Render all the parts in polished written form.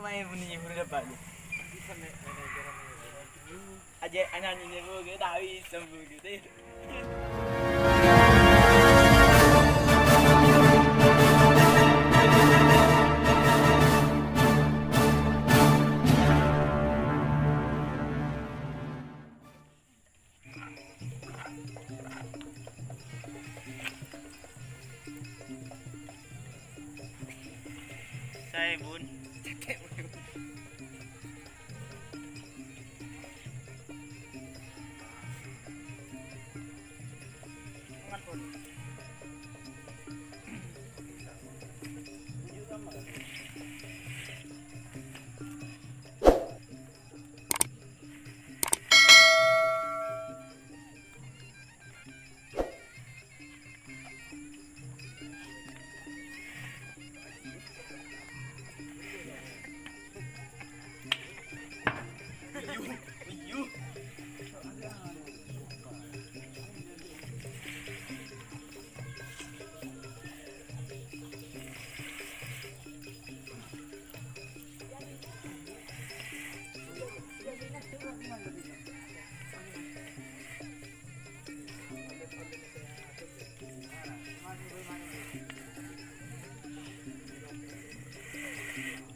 main bunyi udah dapat. Aja anak ini gue tahu sembuh gitu. Saya bun.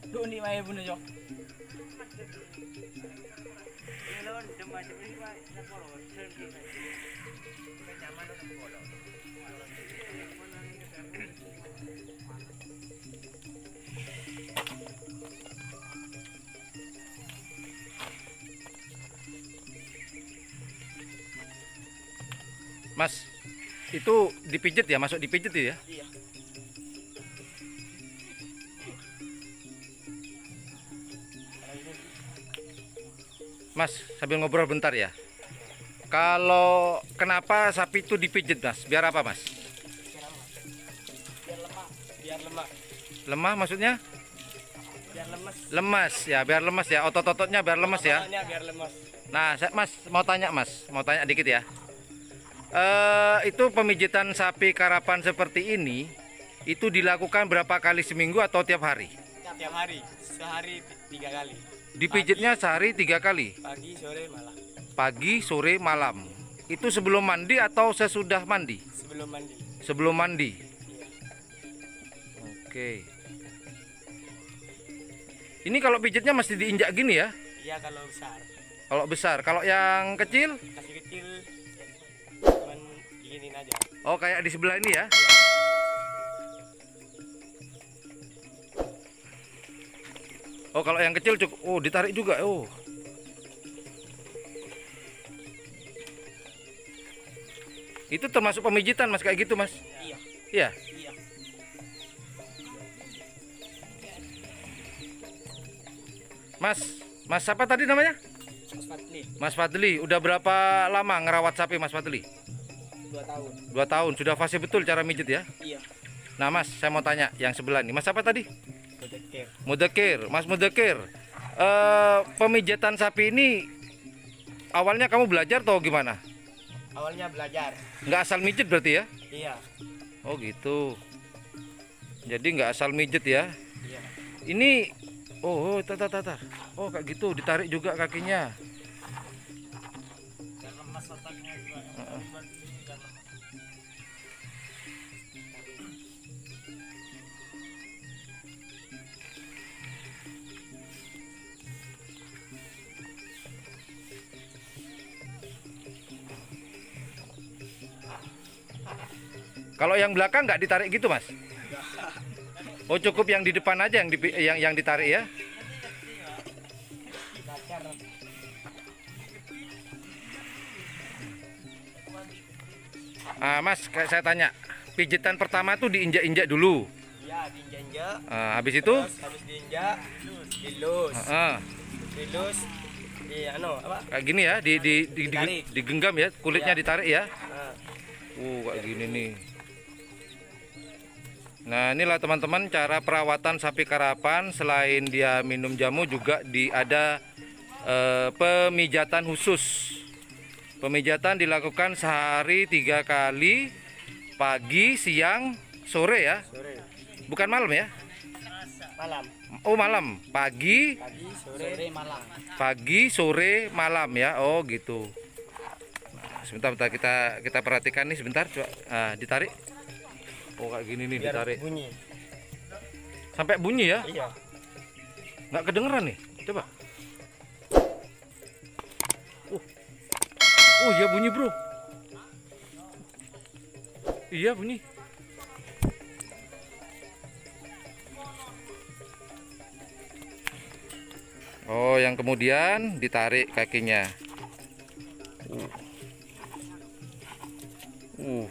Doon ni main bunyi jo. Mas, itu dipijit ya, masuk dipijit ya? Iya. Mas, sambil ngobrol bentar ya. Kalau kenapa sapi itu dipijit, Mas? Biar apa, Mas? Biar lemah, biar lemah. Lemah maksudnya? Biar lemas. Lemas ya, biar lemas ya. Otot-ototnya biar lemas ya. Otot-ototnya biar lemas. Nah, Mas mau tanya, Mas. Mau tanya dikit ya. Itu pemijitan sapi karapan seperti ini itu dilakukan berapa kali seminggu atau tiap hari? Tiap hari, sehari 3 kali. Dipijitnya sehari 3 kali. Pagi, sore, malam. Pagi, sore, malam. Itu sebelum mandi atau sesudah mandi? Sebelum mandi. Sebelum mandi. Iya. Oke. Ini kalau pijitnya mesti diinjak gini ya? Iya kalau besar. Kalau besar, kalau yang kecil? Kasih kecil, cuman diginin aja. Oh, kayak di sebelah ini ya? Oh, kalau yang kecil cukup. Oh, ditarik juga. Oh. Itu termasuk pemijitan, Mas, kayak gitu, Mas? Iya. Iya. Iya. Mas siapa tadi namanya? Mas Fadli, Mas Fadli. Udah berapa lama ngerawat sapi, Mas Fadli? 2 tahun. 2 tahun. Sudah fasih betul cara mijit ya? Iya. Nah, Mas, saya mau tanya yang sebelah nih. Mas apa tadi? Detektif. Mudakir. Mas Mudakir. Pemijatan sapi ini awalnya kamu belajar atau gimana? Awalnya belajar. Nggak asal mijit berarti ya? Iya. Oh gitu. Jadi nggak asal mijit ya? Iya. Ini, tar. Oh kayak gitu, ditarik juga kakinya. Kalau yang belakang nggak ditarik gitu, Mas? Oh, cukup yang di depan aja yang ditarik ya? Mas, kayak saya tanya, pijitan pertama tuh diinjak-injak dulu. Iya, diinjak-injak. Habis itu? Habis diinjak, dilus. Dilus, apa? Kayak gini ya, digenggam ya, kulitnya Iya. ditarik ya. Nah. Kayak gini nih. Nah, inilah teman-teman cara perawatan sapi karapan. Selain dia minum jamu juga ada pemijatan khusus. Pemijatan dilakukan sehari 3 kali, pagi, siang, sore ya. Sore. Bukan malam ya? Malam. Oh, malam. Pagi, Pagi, sore, malam. pagi, sore, malam ya. Oh, gitu. Nah, sebentar kita perhatikan nih sebentar, coba. Ah, ditarik. Oh, kayak gini nih ditarik. Bunyi. Sampai bunyi ya? Iya. Nggak kedengeran nih. Coba. Oh, iya bunyi, Bro. Iya bunyi. Oh, yang kemudian ditarik kakinya. Uh.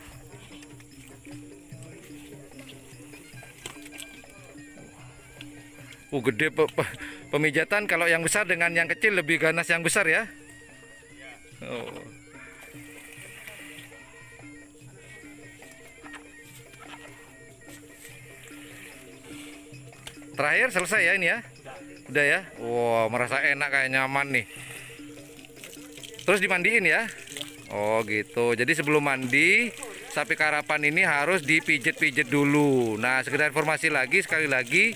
Gede pemijatan. Kalau yang besar dengan yang kecil lebih ganas yang besar ya. Oh. Terakhir selesai ya ini ya. Udah ya. Wow, merasa enak kayak nyaman nih. Terus dimandiin ya. Oh gitu. Jadi sebelum mandi sapi karapan ini harus dipijet-pijet dulu. Nah, sekedar informasi lagi sekali lagi,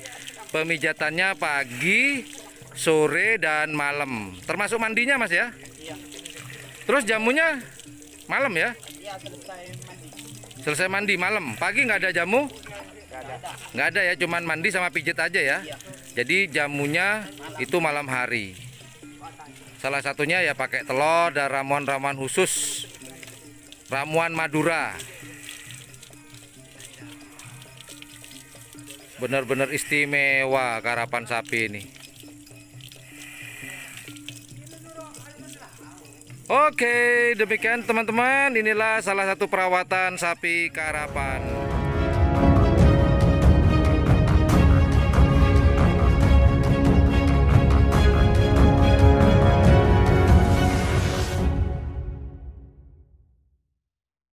pemijatannya pagi, sore dan malam. Termasuk mandinya Mas ya. Iya. Terus jamunya malam ya. Iya, selesai mandi. Selesai mandi malam. Pagi nggak ada jamu? Nggak ada. Nggak ada ya, cuman mandi sama pijet aja ya. Iya. Jadi jamunya itu malam hari. Salah satunya ya pakai telur dan ramuan-ramuan khusus. Ramuan Madura. Benar-benar istimewa karapan sapi ini. Oke, demikian teman-teman. Inilah salah satu perawatan sapi karapan.